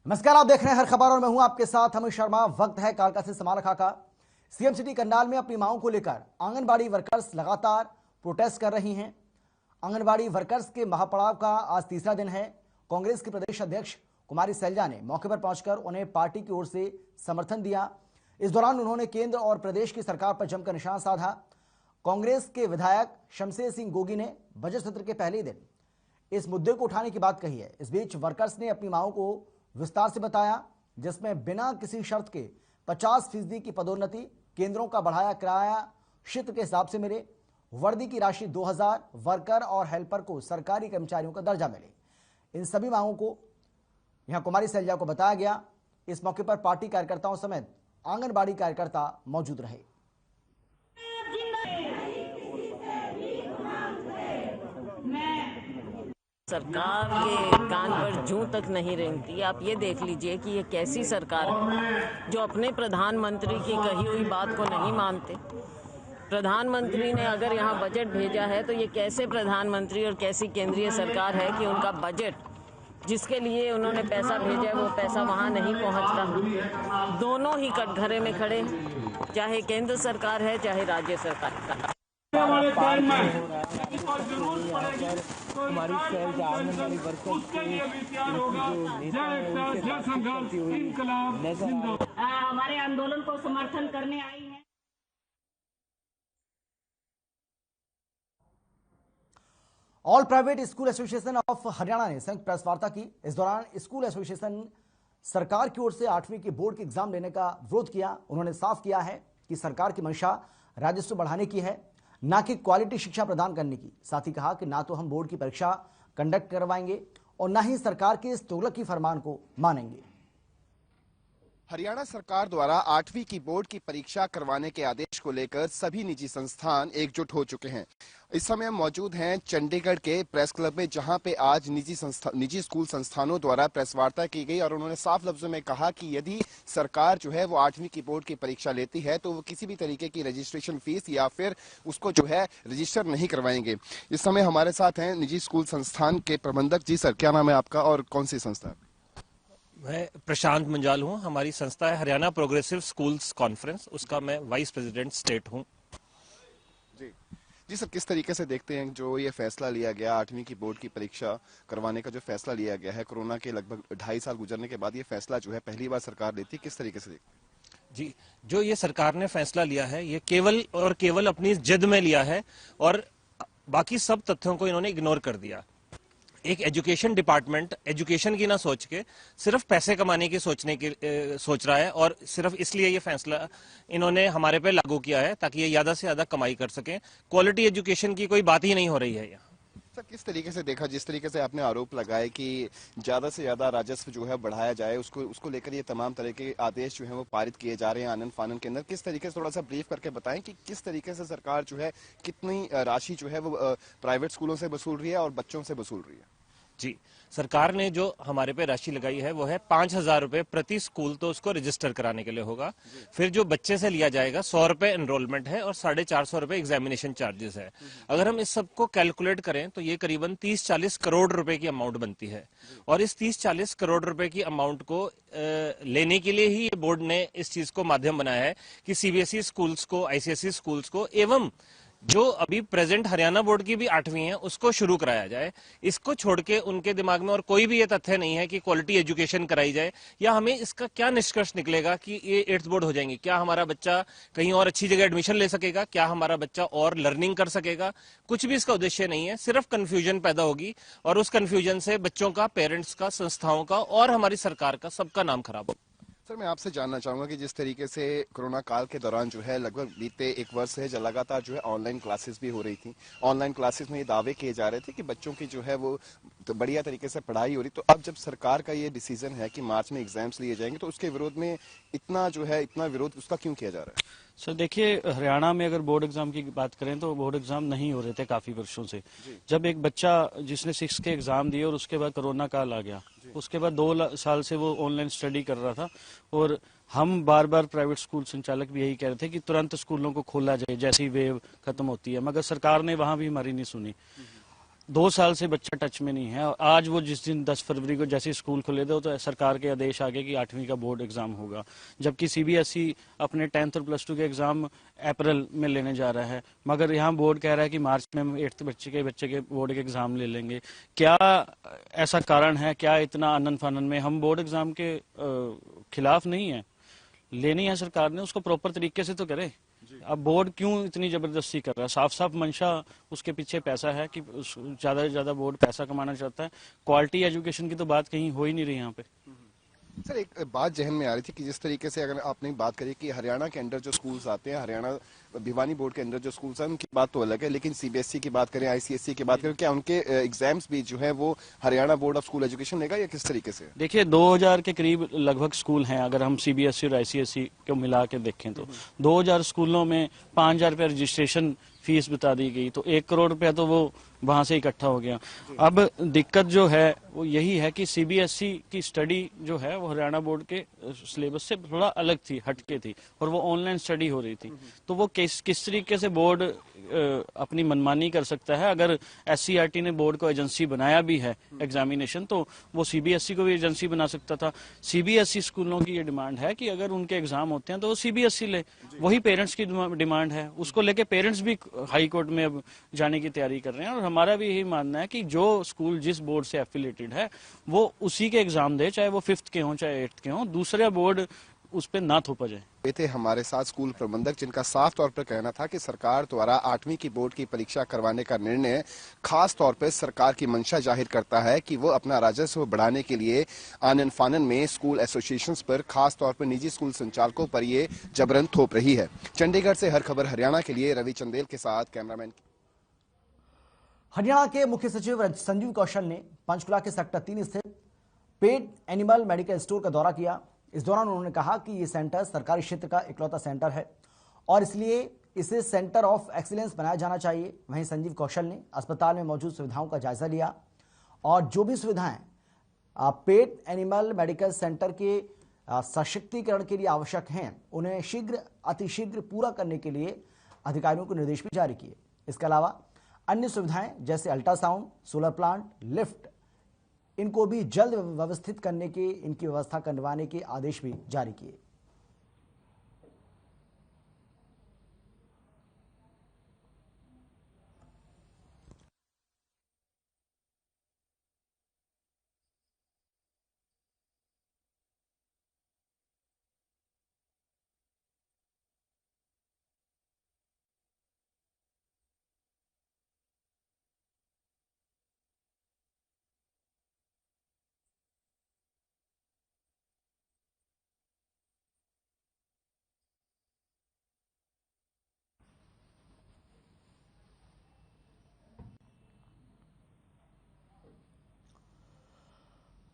नमस्कार, आप देख रहे हैं हर खबर और मैं हूं आपके साथ अमित शर्मा। वक्त है कालका से समारखा का। सीएम सिटी करनाल में अपनी मांगों को लेकर आंगनबाड़ी वर्कर्स लगातार प्रोटेस्ट कर रही हैं। आंगनबाड़ी वर्कर्स के महापड़ाव का आज तीसरा दिन है। कांग्रेस की प्रदेश अध्यक्ष कुमारी सैलजा ने मौके पर पहुंचकर उन्हें पार्टी की ओर से समर्थन दिया। इस दौरान उन्होंने केंद्र और प्रदेश की सरकार पर जमकर निशाना साधा। कांग्रेस के विधायक शमशेर सिंह गोगी ने बजट सत्र के पहले दिन इस मुद्दे को उठाने की बात कही है। इस बीच वर्कर्स ने अपनी मांगों को विस्तार से बताया, जिसमें बिना किसी शर्त के 50% की पदोन्नति, केंद्रों का बढ़ाया किराया क्षेत्र के हिसाब से मिले, वर्दी की राशि 2000, वर्कर और हेल्पर को सरकारी कर्मचारियों का दर्जा मिले। इन सभी मांगों को यहां कुमारी सैलजा को बताया गया। इस मौके पर पार्टी कार्यकर्ताओं समेत आंगनबाड़ी कार्यकर्ता मौजूद रहे। सरकार के कान पर जूं तक नहीं रेंगती। आप ये देख लीजिए कि ये कैसी सरकार है जो अपने प्रधानमंत्री की कही हुई बात को नहीं मानते। प्रधानमंत्री ने अगर यहाँ बजट भेजा है तो ये कैसे प्रधानमंत्री और कैसी केंद्रीय सरकार है कि उनका बजट जिसके लिए उन्होंने पैसा भेजा है वो पैसा वहाँ नहीं पहुँचता। दोनों ही कटघरे में खड़े, चाहे केंद्र सरकार है चाहे राज्य सरकार। हमारी आंगनबाड़ी वर्कर्स हमारे आंदोलन को समर्थन करने आई है। All private school association of Haryana ने संयुक्त प्रेस वार्ता की। इस दौरान स्कूल एसोसिएशन सरकार की ओर से 8वीं के बोर्ड के एग्जाम लेने का विरोध किया। उन्होंने साफ किया है कि सरकार की मंशा राजस्व बढ़ाने की है, ना कि क्वालिटी शिक्षा प्रदान करने की। साथ ही कहा कि ना तो हम बोर्ड की परीक्षा कंडक्ट करवाएंगे और ना ही सरकार के इस तुगलकी फरमान को मानेंगे। हरियाणा सरकार द्वारा 8वीं की बोर्ड की परीक्षा करवाने के आदेश को लेकर सभी निजी संस्थान एकजुट हो चुके हैं। इस समय हम मौजूद हैं चंडीगढ़ के प्रेस क्लब में, जहां पे आज निजी स्कूल संस्थानों द्वारा प्रेस वार्ता की गई और उन्होंने साफ लफ्जों में कहा कि यदि सरकार जो है वो 8वीं की बोर्ड की परीक्षा लेती है तो वो किसी भी तरीके की रजिस्ट्रेशन फीस या फिर उसको जो है रजिस्टर नहीं करवाएंगे। इस समय हमारे साथ हैं निजी स्कूल संस्थान के प्रबंधक। जी सर, क्या नाम है आपका और कौन सी संस्था? मैं प्रशांत मंजाल हूं। हमारी संस्था है हरियाणा प्रोग्रेसिव स्कूल्स कॉन्फ्रेंस, उसका मैं वाइस प्रेसिडेंट स्टेट हूं। जी सर, किस तरीके से देखते हैं जो ये फैसला लिया गया 8वीं की बोर्ड की परीक्षा करवाने का जो फैसला लिया गया है, कोरोना के लगभग 2.5 साल गुजरने के बाद ये फैसला जो है पहली बार सरकार लेती है, किस तरीके से देखते हैं? जी, जो ये सरकार ने फैसला लिया है ये केवल और केवल अपनी जिद में लिया है और बाकी सब तथ्यों को इन्होंने इग्नोर कर दिया। एक एजुकेशन डिपार्टमेंट एजुकेशन की ना सोच के सिर्फ पैसे कमाने की सोच रहा है और सिर्फ इसलिए ये फैसला इन्होंने हमारे पे लागू किया है ताकि ये ज्यादा से ज्यादा कमाई कर सकें। क्वालिटी एजुकेशन की कोई बात ही नहीं हो रही है यहाँ। सर, किस तरीके से देखा, जिस तरीके से आपने आरोप लगाए कि ज्यादा से ज्यादा राजस्व जो है बढ़ाया जाए, उसको लेकर ये तमाम तरह के आदेश जो है वो पारित किए जा रहे हैं आनन फानन के अंदर, किस तरीके से थोड़ा सा ब्रीफ करके बताएं कि किस तरीके से सरकार जो है कितनी राशि जो है वो प्राइवेट स्कूलों से वसूल रही है और बच्चों से वसूल रही है? जी, सरकार ने जो हमारे पे राशि लगाई है वो है 5000 रुपए प्रति स्कूल, तो उसको रजिस्टर कराने के लिए होगा। फिर जो बच्चे से लिया जाएगा 100 रुपए एनरोलमेंट है और 450 रुपए एग्जामिनेशन चार्जेस है। अगर हम इस सबको कैलकुलेट करें तो ये करीबन 30-40 करोड़ रुपए की अमाउंट बनती है और इस 30-40 करोड़ रुपए की अमाउंट को लेने के लिए ही ये बोर्ड ने इस चीज को माध्यम बनाया है कि सीबीएसई स्कूल्स को, आईसीएसई स्कूल्स को एवं जो अभी प्रेजेंट हरियाणा बोर्ड की भी 8वीं है उसको शुरू कराया जाए। इसको छोड़ के उनके दिमाग में और कोई भी ये तथ्य नहीं है कि क्वालिटी एजुकेशन कराई जाए, या हमें इसका क्या निष्कर्ष निकलेगा कि ये 8th बोर्ड हो जाएंगे। क्या हमारा बच्चा कहीं और अच्छी जगह एडमिशन ले सकेगा? क्या हमारा बच्चा और लर्निंग कर सकेगा? कुछ भी इसका उद्देश्य नहीं है, सिर्फ कंफ्यूजन पैदा होगी और उस कंफ्यूजन से बच्चों का, पेरेंट्स का, संस्थाओं का और हमारी सरकार का सबका नाम खराब होगा। सर, मैं आपसे जानना चाहूंगा कि जिस तरीके से कोरोना काल के दौरान जो है लगभग बीते 1 वर्ष से जो लगातार जो है ऑनलाइन क्लासेस भी हो रही थी, ऑनलाइन क्लासेस में ये दावे किए जा रहे थे कि बच्चों की जो है वो तो बढ़िया तरीके से पढ़ाई हो रही, तो अब जब सरकार का ये डिसीजन है कि मार्च में एग्जाम्स लिए जाएंगे तो उसके विरोध में इतना विरोध उसका क्यों किया जा रहा है? सर देखिए, हरियाणा में अगर बोर्ड एग्जाम की बात करें तो बोर्ड एग्जाम नहीं हो रहे थे काफी वर्षों से। जब एक बच्चा जिसने 6 के एग्जाम दिए और उसके बाद कोरोना काल आ गया, उसके बाद 2 साल से वो ऑनलाइन स्टडी कर रहा था और हम बार बार प्राइवेट स्कूल संचालक भी यही कह रहे थे कि तुरंत स्कूलों को खोला जाए जैसे ही वेव खत्म होती है, मगर सरकार ने वहां भी हमारी नहीं सुनी। 2 साल से बच्चा टच में नहीं है। और आज वो जिस दिन 10 फरवरी को जैसे स्कूल खुले थे तो सरकार के आदेश आ गए कि 8वीं का बोर्ड एग्जाम होगा, जबकि सीबीएसई अपने 10th और +2 के एग्जाम अप्रैल में लेने जा रहा है, मगर यहाँ बोर्ड कह रहा है कि मार्च में हम 8th बच्चे के बोर्ड के एग्जाम ले लेंगे। क्या ऐसा कारण है? क्या इतना आनन फानन में? हम बोर्ड एग्जाम के खिलाफ नहीं है, लेनी है सरकार ने, उसको प्रॉपर तरीके से तो करे। अब बोर्ड क्यों इतनी जबरदस्ती कर रहा है? साफ साफ मंशा उसके पीछे पैसा है कि ज्यादा से ज्यादा बोर्ड पैसा कमाना चाहता है। क्वालिटी एजुकेशन की तो बात कहीं हो ही नहीं रही यहाँ पे। सर, एक बात जहन में आ रही थी कि जिस तरीके से अगर आपने बात करी कि हरियाणा के अंदर जो स्कूल्स आते हैं, हरियाणा भिवानी बोर्ड के अंदर जो स्कूल्स हैं उनकी बात तो अलग है, लेकिन सीबीएसई की बात करें, आईसीएसई की बात करें, क्या उनके एग्जाम्स भी जो है वो Haryana board of school education लेगा या किस तरीके से? देखिए 2000 के करीब लगभग स्कूल हैं, अगर हम सीबीएसई और आईसीएसई को मिला के देखें तो 2000 स्कूलों में 5000 रुपये रजिस्ट्रेशन फीस बता दी गई, तो 1 करोड़ रुपया तो वो वहां से इकट्ठा हो गया। अब दिक्कत जो है वो यही है कि सीबीएसई की स्टडी जो है वो हरियाणा बोर्ड के सिलेबस से थोड़ा अलग थी, हटके थी, और वो ऑनलाइन स्टडी हो रही थी। तो वो किस तरीके से बोर्ड अपनी मनमानी कर सकता है? अगर एससीईआरटी ने बोर्ड को एजेंसी बनाया भी है एग्जामिनेशन, तो वो सीबीएसई को भी एजेंसी बना सकता था। सीबीएसई स्कूलों की ये डिमांड है कि अगर उनके एग्जाम होते हैं तो वो सीबीएसई ले, वही पेरेंट्स की डिमांड है, उसको लेके पेरेंट्स भी हाई कोर्ट में अब जाने की तैयारी कर रहे हैं। और हमारा भी यही मानना है कि जो स्कूल जिस बोर्ड से एफिलेटेड है वो उसी के एग्जाम दे, चाहे वो 5th के हों चाहे 8th के हों, दूसरा बोर्ड उस पर ना थोपा जाए। ये थे हमारे साथ स्कूल प्रबंधक जिनका साफ तौर पर कहना था कि सरकार द्वारा 8वीं की बोर्ड की परीक्षा करवाने का निर्णय खास तौर पर सरकार की मंशा जाहिर करता है कि वो अपना राजस्व बढ़ाने के लिए आनन फानन में स्कूल एसोसिएशंस पर, खास तौर पर निजी स्कूल संचालकों पर ये जबरन थोप रही है। चंडीगढ़ से हर खबर हरियाणा के लिए रवि चंदेल के साथ कैमरामैन। हरियाणा के मुख्य सचिव संजीव कौशल ने पंचकुला के सेक्टर 3 स्थित पेड एनिमल मेडिकल स्टोर का दौरा किया। इस दौरान उन्होंने कहा कि यह सेंटर सरकारी क्षेत्र का इकलौता सेंटर है और इसलिए इसे सेंटर ऑफ एक्सीलेंस बनाया जाना चाहिए। वहीं संजीव कौशल ने अस्पताल में मौजूद सुविधाओं का जायजा लिया और जो भी सुविधाएं पेड एनिमल मेडिकल सेंटर के सशक्तिकरण के लिए आवश्यक हैं उन्हें अतिशीघ्र पूरा करने के लिए अधिकारियों को निर्देश भी जारी किए। इसके अलावा अन्य सुविधाएं जैसे अल्ट्रासाउंड, सोलर प्लांट, लिफ्ट, इनको भी जल्द व्यवस्थित करने के, इनकी व्यवस्था करवाने के आदेश भी जारी किए।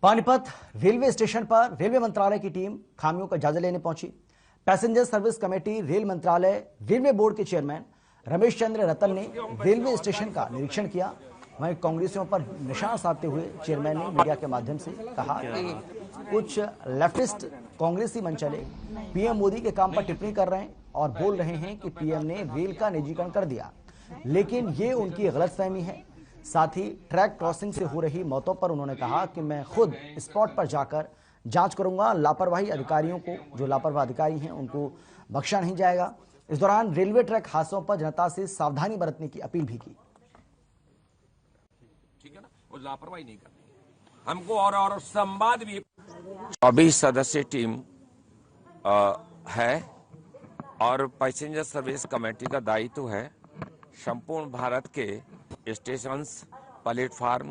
पानीपत रेलवे स्टेशन पर रेलवे मंत्रालय की टीम खामियों का जायजा लेने पहुंची। पैसेंजर सर्विस कमेटी, रेल मंत्रालय, रेलवे बोर्ड के चेयरमैन रमेश चंद्र रतन ने रेलवे स्टेशन का निरीक्षण किया। वहीं कांग्रेसियों पर निशाना साधते हुए चेयरमैन ने मीडिया के माध्यम से कहा कि कुछ लेफ्टिस्ट कांग्रेसी मंचले पीएम मोदी के काम पर टिप्पणी कर रहे हैं और बोल रहे हैं कि पीएम ने रेल का निजीकरण कर दिया, लेकिन ये उनकी गलतफहमी है। साथ ही ट्रैक क्रॉसिंग से हो रही मौतों पर उन्होंने कहा कि मैं खुद स्पॉट पर जाकर जांच करूंगा। लापरवाही अधिकारियों को, जो लापरवाह अधिकारी हैं, उनको बख्शा नहीं जाएगा। इस दौरान रेलवे ट्रैक हादसों पर जनता से सावधानी बरतने की अपील भी की। ठीक है ना, वो लापरवाही नहीं करनी हमको। और संवाद भी 24 सदस्यीय टीम है और पैसेंजर सर्विस कमेटी का दायित्व है संपूर्ण भारत के stations, platform,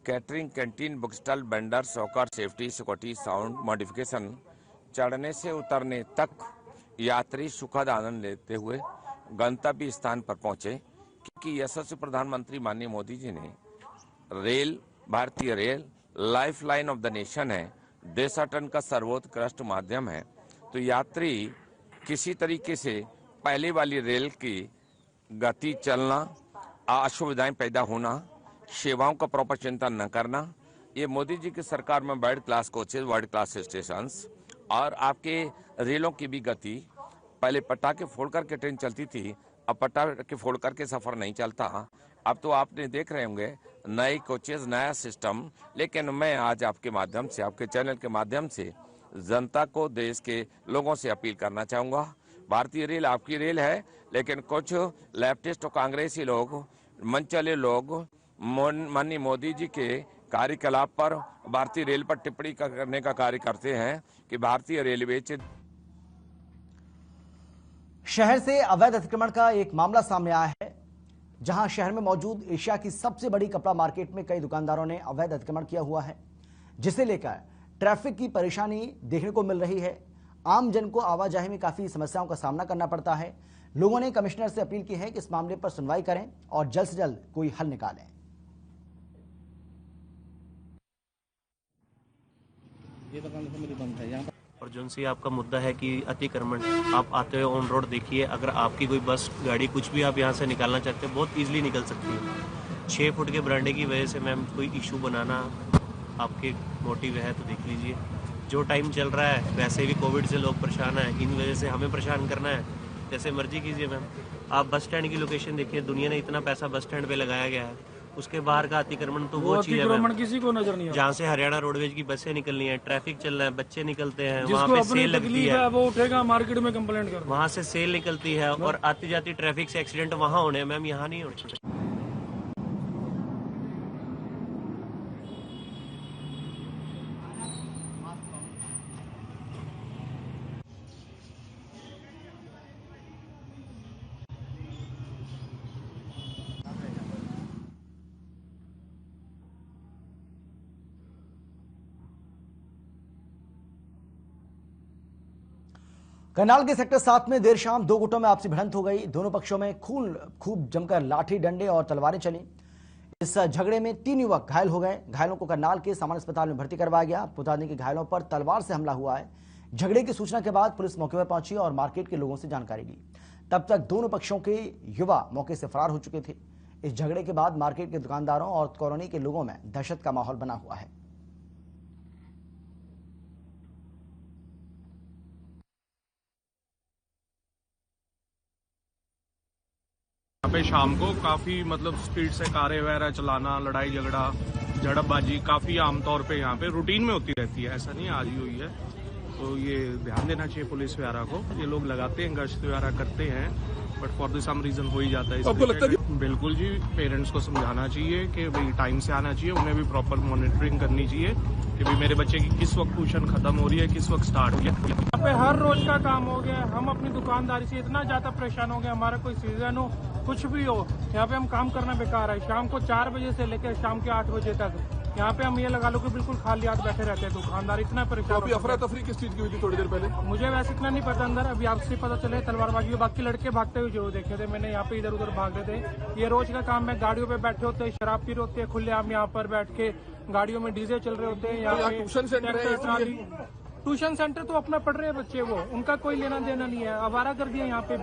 catering, canteen, book stall, vendor, soccer, safety, security, sound modification, चढ़ने से उतरने तक यात्री सुखद आनंद लेते हुए गंतव्य स्थान पर पहुंचे, क्योंकि यशस्वी प्रधानमंत्री माननीय मोदी जी ने रेल, भारतीय rail life line of the nation है, देशाटन का सर्वोत्कृष्ट माध्यम है। तो यात्री किसी तरीके से पहले वाली रेल की गति चलना, असुविधाएं पैदा होना, सेवाओं का प्रॉपर चिंतन न करना, ये मोदी जी की सरकार में world class coaches, world class stations और आपके रेलों की भी गति, पहले पटाखे फोड़ करके ट्रेन चलती थी, अब पटाखे फोड़ करके सफर नहीं चलता। अब तो आपने देख रहे होंगे नए कोचेज, नया सिस्टम। लेकिन मैं आज आपके माध्यम से, आपके चैनल के माध्यम से जनता को, देश के लोगों से अपील करना चाहूंगा, भारतीय रेल आपकी रेल है, लेकिन कुछ लेफ्टिस्ट और कांग्रेसी लोग, मनचले लोग माननीय मोदी जी के कार्यकलाप पर, भारतीय रेल पर टिप्पणी करने का कार्य करते हैं कि भारतीय रेलवे शहर से अवैध अतिक्रमण का एक मामला सामने आया है, जहां शहर में मौजूद एशिया की सबसे बड़ी कपड़ा मार्केट में कई दुकानदारों ने अवैध अतिक्रमण किया हुआ है, जिसे लेकर ट्रैफिक की परेशानी देखने को मिल रही है। आम जन को आवाजाही में काफी समस्याओं का सामना करना पड़ता है। लोगों ने कमिश्नर से अपील की है कि इस मामले पर सुनवाई करें और जल्द से जल्द कोई हल निकालें। ये दुकान से मेरी बंद है यहाँ। और जो सी आपका मुद्दा है कि अतिक्रमण, आप आते हुए ऑन रोड देखिए, अगर आपकी कोई बस, गाड़ी, कुछ भी आप यहाँ से निकालना चाहते हैं, बहुत इजीली निकल सकती है। 6 फुट के बरांडे की वजह से मैम कोई इशू बनाना आपके मोटिव है तो देख लीजिए। जो टाइम चल रहा है, वैसे भी कोविड से लोग परेशान हैं, इन वजह से हमें परेशान करना है, जैसे मर्जी कीजिए मैम। आप बस स्टैंड की लोकेशन देखिए, दुनिया ने इतना पैसा बस स्टैंड पे लगाया गया है, उसके बाहर का अतिक्रमण तो वो चीज है किसी को नजर नहीं जहाँ से हरियाणा रोडवेज की बसें निकलनी है, ट्रैफिक चल रहा है, बच्चे निकलते हैं, वहाँ पे सेल लगती है, वो उठेगा मार्केट में कंप्लेंट कर, वहाँ से सेल निकलती है और आती जाती ट्रैफिक से एक्सीडेंट वहाँ होने हैं मैम, यहाँ नहीं होने। करनाल के सेक्टर 7 में देर शाम दो गुटों में आपसी भिड़ंत हो गई। दोनों पक्षों में खूब जमकर लाठी, डंडे और तलवारें चली। इस झगड़े में 3 युवक घायल हो गए। घायलों को करनाल के सामान्य अस्पताल में भर्ती करवाया गया। बता दें कि घायलों पर तलवार से हमला हुआ है। झगड़े की सूचना के बाद पुलिस मौके पर पहुंची और मार्केट के लोगों से जानकारी ली। तब तक दोनों पक्षों के युवा मौके से फरार हो चुके थे। इस झगड़े के बाद मार्केट के दुकानदारों और कॉलोनी के लोगों में दहशत का माहौल बना हुआ है। यहाँ पे शाम को काफी मतलब स्पीड से कारें वगैरह चलाना, लड़ाई झगड़ा, झड़पबाजी काफी आमतौर पे यहाँ पे रूटीन में होती रहती है, ऐसा नहीं आज ही हुई है। तो ये ध्यान देना चाहिए पुलिस वगैरह को। ये लोग लगाते हैं, गश्त वगैरह करते हैं, but for the some reason हो ही जाता है। आपको लगता है? बिल्कुल जी, पेरेंट्स को समझाना चाहिए कि भाई टाइम से आना चाहिए, उन्हें भी प्रॉपर मॉनिटरिंग करनी चाहिए कि भाई मेरे बच्चे की किस वक्त ट्यूशन खत्म हो रही है, किस वक्त स्टार्ट हो रही है। यहाँ पे हर रोज का काम हो गया, हम अपनी दुकानदारी से इतना ज्यादा परेशान हो गए, हमारा कोई सीजन हो, कुछ भी हो, यहाँ पे हम काम करना बेकार है। शाम को 4 बजे से लेकर शाम के 8 बजे तक यहाँ पे हम ये लगा लो कि बिल्कुल खाली हाथ बैठे रहते हैं। दुकानदार इतना परेशान। तो अफरा तफरी किस चीज की हुई थी थोड़ी देर पहले? मुझे वैसे इतना नहीं पता अंदर, अभी आपसे पता चले तलवारबाजी हुई। बाकी लड़के भागते हुए जो देखे थे मैंने, यहाँ पे इधर उधर भाग रहे थे। ये रोज का काम है, गाड़ियों पे बैठे होते हैं, शराब पी रहे होते हैं खुलेआम, यहाँ पर बैठ के गाड़ियों में डीजे चल रहे होते हैं। यहाँ ट्यूशन सेंटर तो अपना पढ़ रहे हैं बच्चे, वो उनका कोई लेना देना नहीं है। आवारा कर दिया यहाँ पे।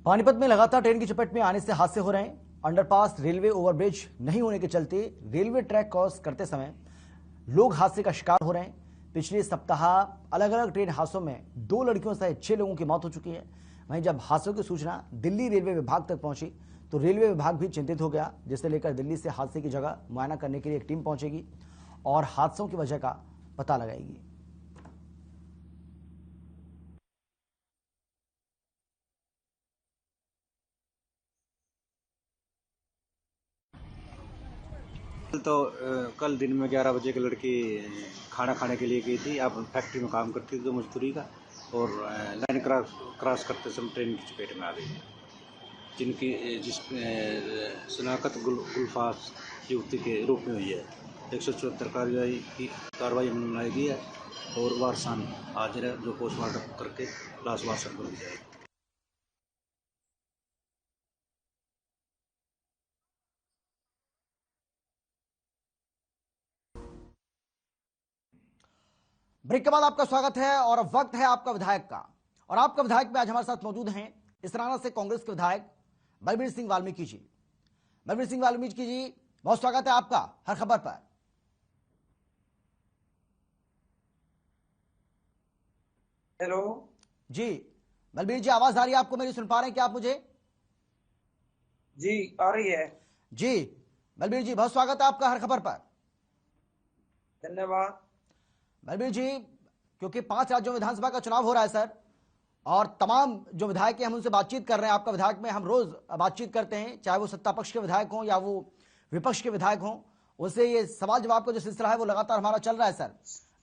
पानीपत में लगातार ट्रेन की चपेट में आने से हादसे हो रहे हैं। अंडरपास, रेलवे ओवरब्रिज नहीं होने के चलते रेलवे ट्रैक क्रॉस करते समय लोग हादसे का शिकार हो रहे हैं। पिछले सप्ताह अलग अलग ट्रेन हादसों में 2 लड़कियों सहित 6 लोगों की मौत हो चुकी है। वहीं जब हादसों की सूचना दिल्ली रेलवे विभाग तक पहुंची तो रेलवे विभाग भी चिंतित हो गया, जिसे लेकर दिल्ली से हादसे की जगह मुआयना करने के लिए एक टीम पहुंचेगी और हादसों की वजह का पता लगाएगी। तो कल दिन में 11 बजे की लड़की खाना खाने के लिए गई थी। आप फैक्ट्री में काम करती थी तो मजदूरी का, और लाइन क्रॉस करते समय ट्रेन की चपेट में आ गई, जिस शनाख्त गुलफास युवती के रूप में हुई है। 174 कार्रवाई बनाई गई है और वारसान हाजिर है, जो पोस्टमार्टम करके लाश वारसान को दी जाएगी। ब्रेक के बाद आपका स्वागत है और अब वक्त है आपका विधायक का। और आपका विधायक में आज हमारे साथ मौजूद हैं इसराना से कांग्रेस के विधायक बलबीर सिंह वाल्मीकि जी। बलबीर सिंह वाल्मीकि जी, बहुत स्वागत है आपका हर खबर पर। हेलो जी बलबीर जी, आवाज आ रही है आपको मेरी? सुन पा रहे हैं क्या आप मुझे? जी आ रही है जी बलबीर जी, बहुत स्वागत है आपका हर खबर पर। धन्यवाद। बलबीर जी, क्योंकि 5 राज्यों में विधानसभा का चुनाव हो रहा है सर, और तमाम जो विधायक हैं हम उनसे बातचीत कर रहे हैं। आपका विधायक में हम रोज बातचीत करते हैं, चाहे वो सत्ता पक्ष के विधायक हों या वो विपक्ष के विधायक हों, उससे ये सवाल जवाब का जो सिलसिला है वो लगातार हमारा चल रहा है सर।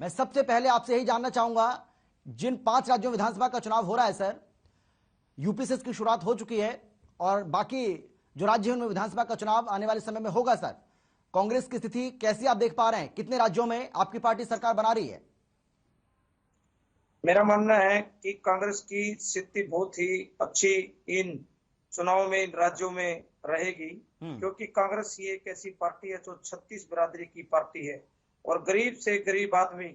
मैं सबसे पहले आपसे यही जानना चाहूंगा, जिन 5 राज्यों में विधानसभा का चुनाव हो रहा है सर, यूपी से इसकी शुरुआत हो चुकी है और बाकी जो राज्य हैं उनमें विधानसभा का चुनाव आने वाले समय में होगा सर, कांग्रेस की स्थिति कैसी आप देख पा रहे हैं? कितने राज्यों में आपकी पार्टी सरकार बना रही है? मेरा मानना है कि कांग्रेस की स्थिति बहुत ही अच्छी इन चुनाव में इन राज्यों में रहेगी, क्योंकि कांग्रेस ही एक ऐसी पार्टी है जो 36 बिरादरी की पार्टी है और गरीब से गरीब आदमी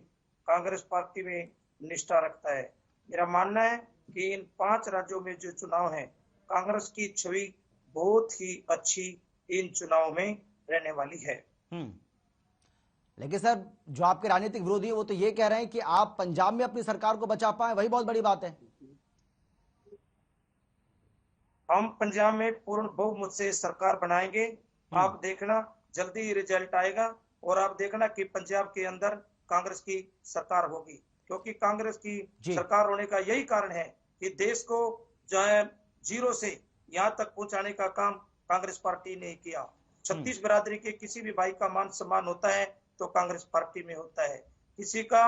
कांग्रेस पार्टी में निष्ठा रखता है। मेरा मानना है कि इन 5 राज्यों में जो चुनाव है, कांग्रेस की छवि बहुत ही अच्छी इन चुनाव में रहने वाली है। लेकिन सर, जो आपके राजनीतिक विरोधी है वो तो ये कह रहे हैं कि आप पंजाब में अपनी सरकार को बचा पाए, वही बहुत बड़ी बात है। हम पंजाब में पूर्ण बहुमत से सरकार बनाएंगे। आप देखना जल्दी ही रिजल्ट आएगा और आप देखना कि पंजाब के अंदर कांग्रेस की सरकार होगी, क्योंकि कांग्रेस की सरकार होने का यही कारण है कि देश को जो है जीरो से यहाँ तक पहुंचाने का काम कांग्रेस पार्टी ने किया। 36 बिरादरी के किसी भी भाई का मान सम्मान होता है तो कांग्रेस पार्टी में होता है। किसी का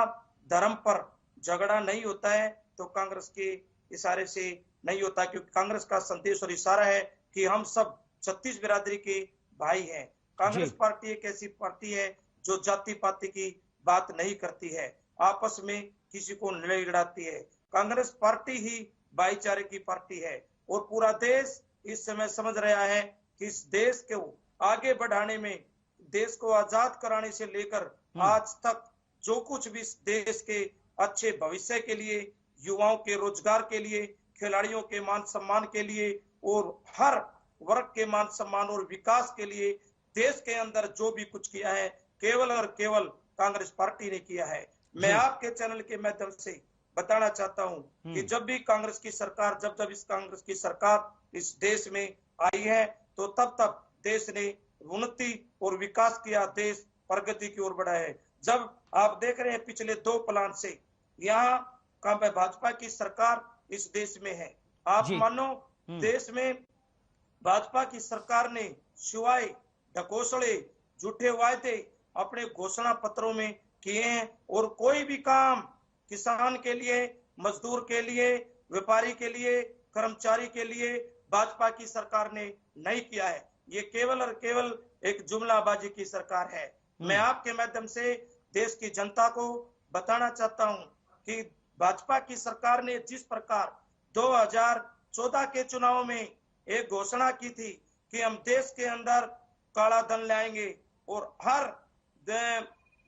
धर्म पर झगड़ा नहीं होता है तो कांग्रेस के इशारे से नहीं होता, क्योंकि कांग्रेस का संदेश और इशारा है कि हम सब 36 बिरादरी के भाई हैं। कांग्रेस पार्टी एक ऐसी पार्टी है जो जाति पाति की बात नहीं करती है, आपस में किसी को लड़ाई लड़ाती है। कांग्रेस पार्टी ही भाईचारे की पार्टी है और पूरा देश इस समय समझ रहा है कि इस देश को आगे बढ़ाने में, देश को आजाद कराने से लेकर आज तक जो कुछ भी देश के अच्छे भविष्य के लिए, युवाओं के रोजगार के लिए, खिलाड़ियों के मान सम्मान के लिए और हर वर्ग के मान सम्मान और विकास के लिए देश के अंदर जो भी कुछ किया है, केवल और केवल कांग्रेस पार्टी ने किया है। मैं आपके चैनल के माध्यम से बताना चाहता हूं कि जब भी कांग्रेस की सरकार, जब इस कांग्रेस की सरकार इस देश में आई है तो तब देश ने उन्नति और विकास किया, देश प्रगति की ओर बढ़ा है। जब आप देख रहे हैं पिछले 2 प्लान से यहाँ का भाजपा की सरकार इस देश में है, आप मानो देश में भाजपा की सरकार ने सिवाय ढकोसले, झूठे वायदे अपने घोषणा पत्रों में किए हैं और कोई भी काम किसान के लिए, मजदूर के लिए, व्यापारी के लिए, कर्मचारी के लिए भाजपा की सरकार ने नहीं किया है। ये केवल और केवल एक जुमलाबाजी की सरकार है। मैं आपके माध्यम से देश की जनता को बताना चाहता हूं कि भाजपा की सरकार ने जिस प्रकार 2014 के चुनाव में एक घोषणा की थी कि हम देश के अंदर काला धन लाएंगे और हर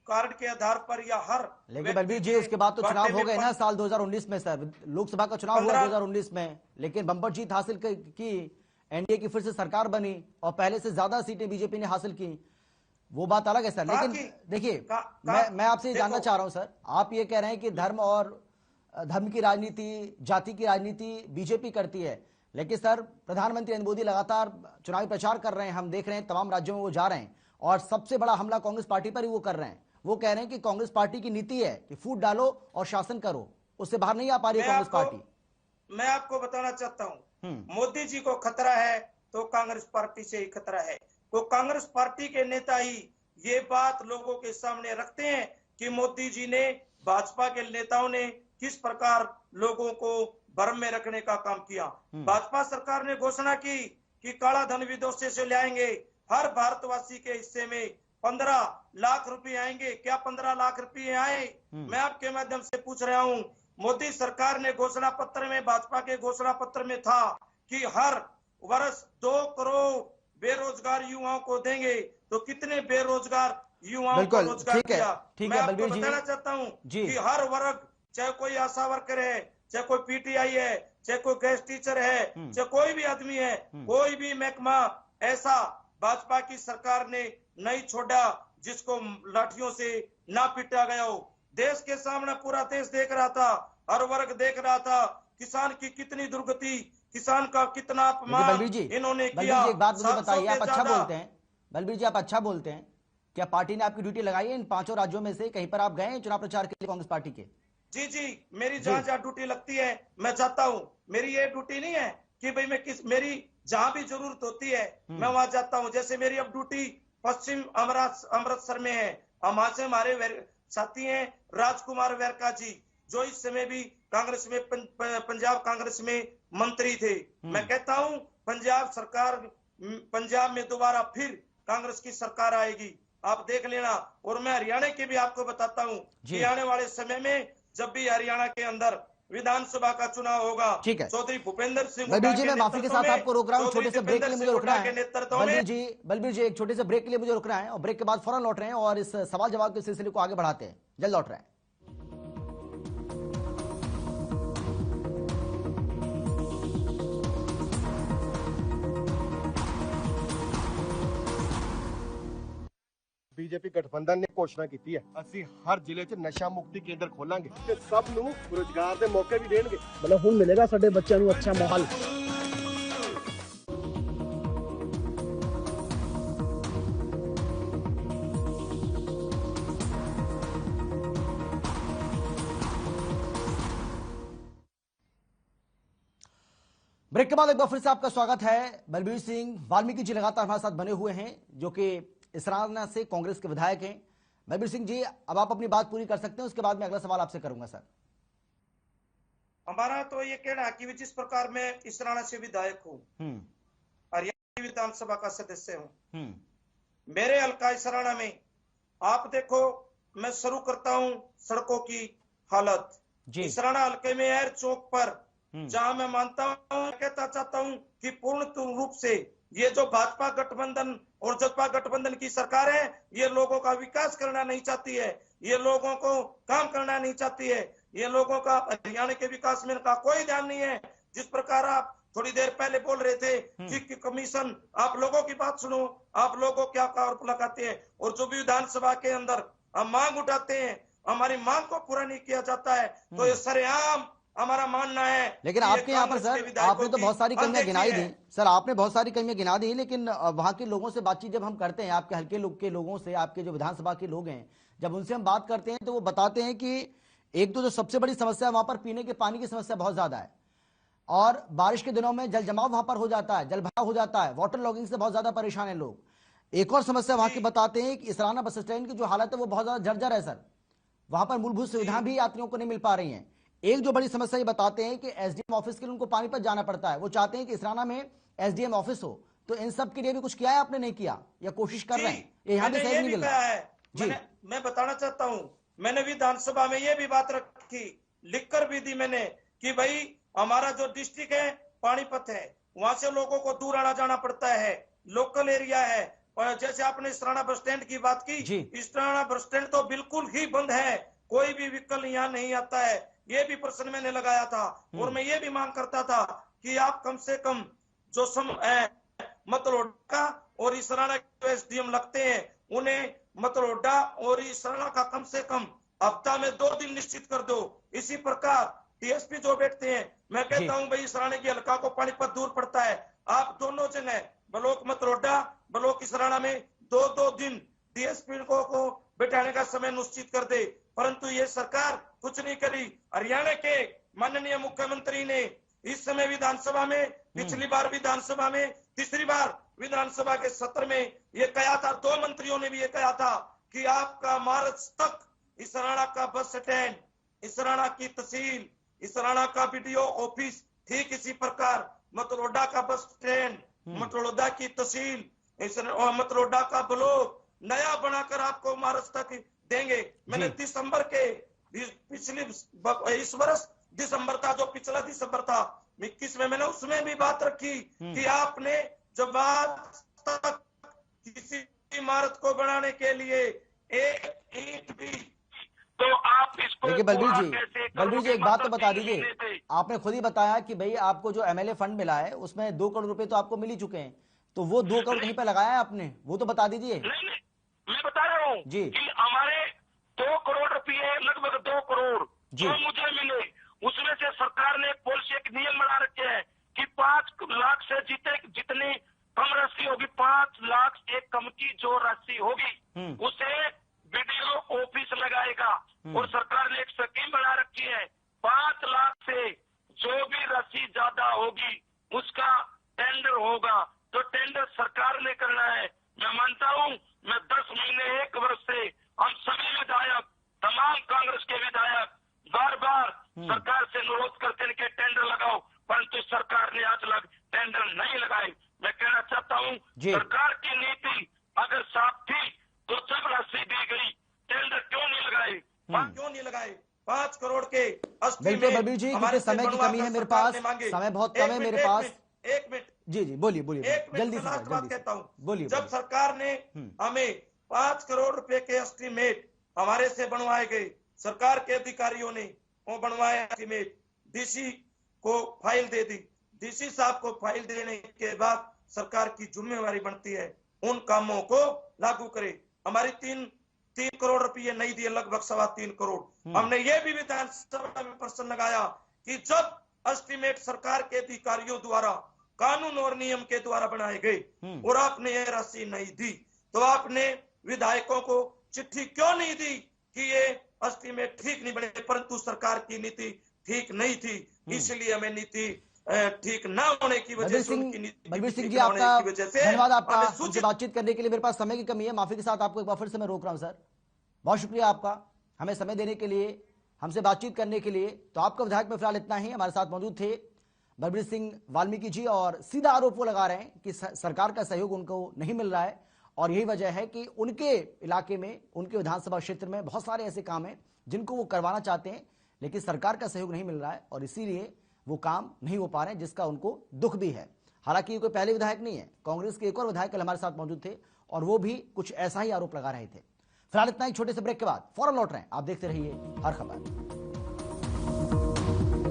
कार्ड के आधार पर या हर, लेकिन बलबीर जी उसके बाद तो चुनाव हो गए ना साल 2019 में सर, लोकसभा का चुनाव हुआ 2019 में, लेकिन बम्पर जीत हासिल की, एनडीए की फिर से सरकार बनी और पहले से ज्यादा सीटें बीजेपी ने हासिल की, वो बात अलग है सर। लेकिन देखिए, मैं आपसे जानना चाह रहा हूं सर, आप ये कह रहे हैं कि धर्म की राजनीति, जाति की राजनीति बीजेपी करती है, लेकिन सर प्रधानमंत्री नरेंद्र मोदी लगातार चुनावी प्रचार कर रहे हैं, हम देख रहे हैं तमाम राज्यों में वो जा रहे हैं और सबसे बड़ा हमला कांग्रेस पार्टी पर ही वो कर रहे हैं। वो कह रहे हैं कि कांग्रेस पार्टी की नीति है कि फूट डालो और शासन करो, उससे बाहर नहीं आ पा रही है कांग्रेस पार्टी। मैं आपको बताना चाहता हूं, मोदी जी को खतरा है तो कांग्रेस पार्टी से ही खतरा है। तो कांग्रेस पार्टी के नेता ही ये बात लोगों के सामने रखते हैं कि मोदी जी ने, भाजपा के नेताओं ने किस प्रकार लोगों को भ्रम में रखने का काम किया। भाजपा सरकार ने घोषणा की कि काला धन विदेशों से लाएंगे, हर भारतवासी के हिस्से में 15 लाख रुपए आएंगे। क्या 15 लाख रुपए आए? मैं आपके माध्यम से पूछ रहा हूं, मोदी सरकार ने घोषणा पत्र में, भाजपा के घोषणा पत्र में था कि हर वर्ष 2 करोड़ बेरोजगार युवाओं को देंगे, तो कितने बेरोजगार युवाओं को रोजगार ठीक है, दिया। ठीक मैं है आपको बलबीर जी बताना चाहता हूँ जी। कि हर वर्ग, चाहे कोई आशा वर्कर है, चाहे कोई पीटीआई है, चाहे कोई गेस्ट टीचर है, चाहे कोई भी आदमी है, कोई भी महकमा ऐसा भाजपा की सरकार ने नहीं छोड़ा जिसको लाठियों से ना पीटा गया हो। देश के सामने पूरा देश देख रहा था, हर वर्ग देख रहा था किसान की कितनी दुर्गति, किसान का कितना अपमान बलबीर जी, इन्होंने बलबीर किया। जी एक बात मुझे 700 बताइए, आप के अच्छा ज्यादा। बोलते हैं बलबीर जी, आप अच्छा बोलते हैं, क्या पार्टी ने आपकी ड्यूटी लगाई है इन 5 राज्यों में से? कहीं पर आप गए हैं चुनाव प्रचार के लिए कांग्रेस पार्टी के? जी, मेरी जहाँ जहाँ ड्यूटी लगती है मैं जाता हूँ। मेरी ये ड्यूटी नहीं है कि भाई मैं मेरी जहाँ भी जरूरत होती है मैं वहां जाता हूँ। जैसे मेरी अब ड्यूटी पश्चिम अमृतसर में है, वहां से हमारे साथी हैं राजकुमार वेरका जी, जो इस समय भी कांग्रेस में पंजाब कांग्रेस में मंत्री थे। मैं कहता हूँ पंजाब सरकार, पंजाब में दोबारा फिर कांग्रेस की सरकार आएगी, आप देख लेना। और मैं हरियाणा के भी आपको बताता हूँ कि आने वाले समय में जब भी हरियाणा के अंदर विधानसभा का चुनाव होगा, ठीक है चौधरी भूपेंद्र सिंह बलबीर जी, मैं माफी के साथ आपको रोक रहा हूँ, छोटे से ब्रेक के लिए मुझे रुकना है। नेतृत्व में बलबीर जी एक छोटे से ब्रेक के लिए मुझे रुकना है और ब्रेक के बाद फौरन लौट रहे हैं और इस सवाल जवाब के सिलसिले को आगे बढ़ाते हैं, जल्द लौट रहे हैं। ਬੀਜੇਪੀ ਗਠਬੰਧਨ ਨੇ ਘੋਸ਼ਣਾ ਕੀਤੀ ਹੈ, ਅਸੀਂ ਹਰ ਜ਼ਿਲ੍ਹੇ 'ਚ ਨਸ਼ਾ ਮੁਕਤੀ ਕੇਂਦਰ ਖੋਲਾਂਗੇ ਤੇ ਸਭ ਨੂੰ ਰੋਜ਼ਗਾਰ ਦੇ ਮੌਕੇ ਵੀ ਦੇਣਗੇ। मतलब ਹੁਣ ਮਿਲੇਗਾ ਸਾਡੇ ਬੱਚਿਆਂ ਨੂੰ ਅੱਛਾ ਮਾਹੌਲ। ब्रेक के बाद एक बार फिर से आपका स्वागत है। बलबीर सिंह वाल्मीकि जी लगातार हमारे साथ बने हुए हैं, जो कि इसराना से कांग्रेस के विधायक हैं। बलबीर सिंह जी, अब आप अपनी बात पूरी कर सकते हैं, उसके बाद मैं अगला सवाल आपसे करूंगा। सर, हमारा तो ये कहना है कि जिस प्रकार मैं इसराना से विधायक हूँ, हरियाणा विधानसभा का सदस्य हूँ, मेरे हल्का इसराना में आप देखो, मैं शुरू करता हूँ सड़कों की हालत। इसराना हल्के में एयर चौक पर जहां मैं मानता हूं, कहता चाहता हूं कि पूर्ण रूप से ये जो भाजपा गठबंधन और जसपा गठबंधन की सरकार है, ये लोगों का विकास करना नहीं चाहती है, ये लोगों को काम करना नहीं चाहती है, ये लोगों का हरियाणा के विकास में का कोई ध्यान नहीं है। जिस प्रकार आप थोड़ी देर पहले बोल रहे थे कि कमीशन, आप लोगों की बात सुनो, आप लोगों क्या आरोप लगाते हैं और जो भी विधानसभा के अंदर हम मांग उठाते हैं, हमारी मांग को पूरा नहीं किया जाता है, तो ये सरेआम हमारा मानना है। लेकिन आपके यहाँ पर सर, आपने तो बहुत सारी कमियां गिनाई दी सर, आपने बहुत सारी कमियां गिना दी, लेकिन वहां के लोगों से बातचीत जब हम करते हैं, आपके हल्के के लोगों से, आपके जो विधानसभा के लोग हैं, जब उनसे हम बात करते हैं तो वो बताते हैं कि एक तो जो सबसे बड़ी समस्या वहां पर पीने के पानी की समस्या बहुत ज्यादा है, और बारिश के दिनों में जल जमाव वहां पर हो जाता है, जल भराव हो जाता है, वाटर लॉगिंग से बहुत ज्यादा परेशान है लोग। एक और समस्या वहां की बताते हैं कि इसराना बस स्टैंड की जो हालत है वो बहुत ज्यादा जर्जर है सर, वहां पर मूलभूत सुविधाएं भी यात्रियों को नहीं मिल पा रही हैं। एक जो बड़ी समस्या ये बताते हैं कि एसडीएम ऑफिस के लिए उनको पानीपत जाना पड़ता है, वो चाहते हैं कि इसराना में एसडीएम ऑफिस हो, तो इन सब के लिए भी कुछ किया है आपने? नहीं किया या कोशिश कर रहे हैं? यहाँ भी सहयोग नहीं मिल रहा है। मैं बताना चाहता हूँ, मैंने विधानसभा में ये भी बात रखी, लिखकर भी दी मैंने कि भाई हमारा जो डिस्ट्रिक्ट है पानीपत है, वहां से लोगों को दूर आना जाना पड़ता है, लोकल एरिया है। और जैसे आपने इसराना बस स्टैंड की बात की, इसराना बस स्टैंड तो बिल्कुल ही बंद है, कोई भी व्हीकल यहाँ नहीं आता है, ये भी प्रश्न मैंने लगाया था। और मैं ये भी मांग करता था कि आप कम से कम जो मतलोडा और इसराना के एसडीएम लगते हैं, उन्हें मतलोडा और इसराना का कम से कम हफ्ता में 2 दिन निश्चित कर दो। इसी प्रकार डीएसपी जो बैठते हैं, मैं कहता हूं भाई इसराना की हल्का को पानीपत दूर पड़ता है, आप दोनों जगह ब्लॉक मतलोडा ब्लॉक इसराना में 2-2 दिन डीएसपी को बैठाने का समय निश्चित कर दे, परंतु ये सरकार कुछ नहीं करी। हरियाणा के माननीय मुख्यमंत्री ने इस समय विधानसभा में, पिछली बार विधानसभा में, तीसरी बार विधानसभा के सत्र में ये कहा था, 2 मंत्रियों ने भी ये कहा था कि आपका मार्च तक इसराना का बस स्टैंड, इसराना की तहसील, इसराना का बीडीओ ऑफिस, ठीक इसी प्रकार मतलोडा का बस स्टैंड, मतलोडा की तहसील और मतलोडा का ब्लॉक नया बनाकर आपको मार्च तक देंगे। मैंने दिसंबर के पिछले इस वर्ष दिसंबर था, जो पिछला दिसंबर था 21 में, मैंने उसमें भी बात रखी कि आपने जब आज तक किसी इमारत को बनाने के लिए एक ईंट भी, तो आप इसको देखिए बलबीर जी एक बात तो बता दीजिए, आपने खुद ही बताया कि भाई आपको जो एमएलए फंड मिला है उसमें 2 करोड़ रुपए तो आपको मिल ही चुके हैं, तो वो 2 करोड़ कहीं पे लगाया है आपने, वो तो बता दीजिए। नहीं, मैं बता रहा हूँ जी कि हमारे 2 करोड़ रुपये, लगभग 2 करोड़ जो मुझे मिले, उसमें से सरकार ने पॉलिसी एक नियम बना रखे हैं कि 5 लाख से जितनी कम राशि होगी, 5 लाख से कम की जो राशि होगी उसे बीडीओ ऑफिस लगाएगा। और सरकार ने एक स्कीम बना रखी है, 5 लाख से जो भी राशि ज्यादा होगी उसका टेंडर होगा, तो टेंडर सरकार ने करना है। मैं मानता हूँ, मैं 10 महीने 1 वर्ष से हम सभी विधायक, तमाम कांग्रेस के विधायक बार बार सरकार से अनुरोध करते हैं कि टेंडर लगाओ, परंतु सरकार ने आज तक टेंडर नहीं लगाए। मैं कहना चाहता हूँ सरकार की नीति अगर साफ थी तो जब राशि दी गई टेंडर क्यों नहीं लगाए, क्यों नहीं लगाए? 5 करोड़ के बिल्कुल बलबीर जी, क्योंकि समय की कमी है मेरे पास, समय बहुत कम है मेरे पास। एक मिनट जी बोलिए जल्दी से बात कहता हूँ। बोलिए। जब सरकार ने हमें 5 करोड़ रुपए के एस्टीमेट हमारे से बनवाए गए, सरकार के अधिकारियों ने वो बनवाया एस्टीमेट, डीसी को फाइल दे दी। डीसी साहब को फाइल देने के बाद सरकार की जिम्मेवारी बनती है उन कामों को लागू करे। हमारी 3 करोड़ रुपये नहीं दिए, लगभग 3.25 करोड़। हमने ये भी विधानसभा में प्रश्न लगाया कि जब एस्टीमेट सरकार के अधिकारियों द्वारा कानून और नियम के द्वारा बनाए गए और आपने ये राशि नहीं दी, तो आपने विधायकों को चिट्ठी क्यों नहीं दी कि ये एस्टीमेट ठीक नहीं बने? परंतु सरकार की नीति ठीक नहीं थी, इसलिए हमें नीति ठीक न होने की वजह से, बलबीर सिंह जी आपका धन्यवाद, आपका हमसे बातचीत करने के लिए। मेरे पास समय की कमी है, माफी के साथ आपको एक बार फिर से मैं रोक रहा हूं सर। बहुत शुक्रिया आपका हमें समय देने के लिए, हमसे बातचीत करने के लिए। तो आपका विधायक में फिलहाल इतना ही। हमारे साथ मौजूद थे बलबीर सिंह वाल्मीकि जी, और सीधा आरोप वो लगा रहे हैं कि सरकार का सहयोग उनको नहीं मिल रहा है, और यही वजह है कि उनके इलाके में, उनके विधानसभा क्षेत्र में बहुत सारे ऐसे काम हैं जिनको वो करवाना चाहते हैं, लेकिन सरकार का सहयोग नहीं मिल रहा है और इसीलिए वो काम नहीं हो पा रहे हैं, जिसका उनको दुख भी है। हालांकि ये कोई पहले विधायक नहीं है, कांग्रेस के एक और विधायक कल हमारे साथ मौजूद थे और वो भी कुछ ऐसा ही आरोप लगा रहे थे। फिलहाल इतना ही, छोटे से ब्रेक के बाद फौरन लौट रहे हैं। आप देखते रहिए हर खबर।